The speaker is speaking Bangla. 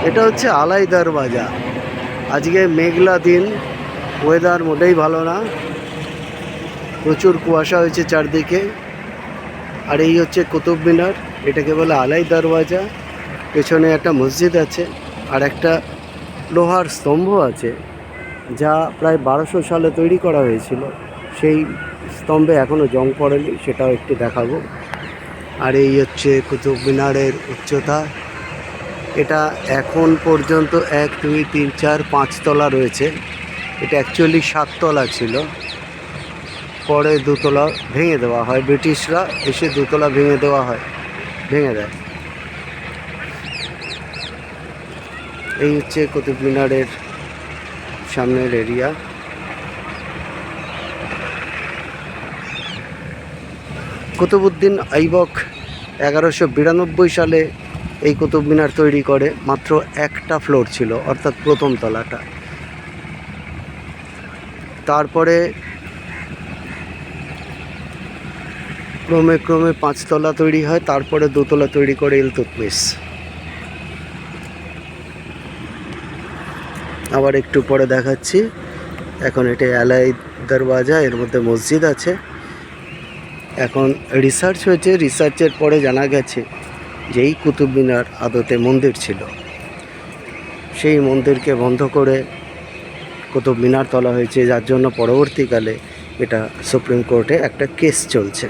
এটা হচ্ছে আলাই দরওয়াজা। আজকে মেঘলা দিন, ওয়েদার মোটেই ভালো না, প্রচুর কুয়াশা হয়েছে চারদিকে। আর এই হচ্ছে কুতুব মিনার, এটাকে বলে আলাই দরওয়াজা। পেছনে একটা মসজিদ আছে আর একটা লোহার স্তম্ভ আছে, যা প্রায় 1200 সালে তৈরি করা হয়েছিল। সেই স্তম্ভে এখনও জং পড়েনি, সেটাও একটু দেখাবো। আর এই হচ্ছে কুতুব মিনারের উচ্চতা। এটা এখন পর্যন্ত 1 2 3 4 5 তলা রয়েছে। এটা অ্যাকচুয়ালি 7 তলা ছিল, পরে 2 তলা ভেঙে দেওয়া হয়। ব্রিটিশরা এসে 2 তলা ভেঙে দেয়। এই হচ্ছে কুতুব মিনারের সামনের এরিয়া। কুতুবউদ্দিন আইবক 1192 সালে এই কুতুব মিনার তৈরি করে। মাত্র একটা ফ্লোর ছিল, অর্থাৎ প্রথম তলাটা। তারপরে ক্রমে ক্রমে 5 তলা তৈরি হয়, তারপরে 2 তলা তৈরি করে ইলতুৎমিশ। আবার একটু পরে দেখাচ্ছি। এখন এটা আলাই দরওয়াজা, এর মধ্যে মসজিদ আছে। এখন রিসার্চ হয়েছে, রিসার্চের পরে জানা গেছে যে এই কুতুব মিনার আদতে মন্দির ছিল। সেই মন্দিরকে বন্ধ করে কুতুব মিনার তোলা হয়েছে, যার জন্য পরবর্তীকালে এটা সুপ্রিম কোর্টে একটা কেস চলছে।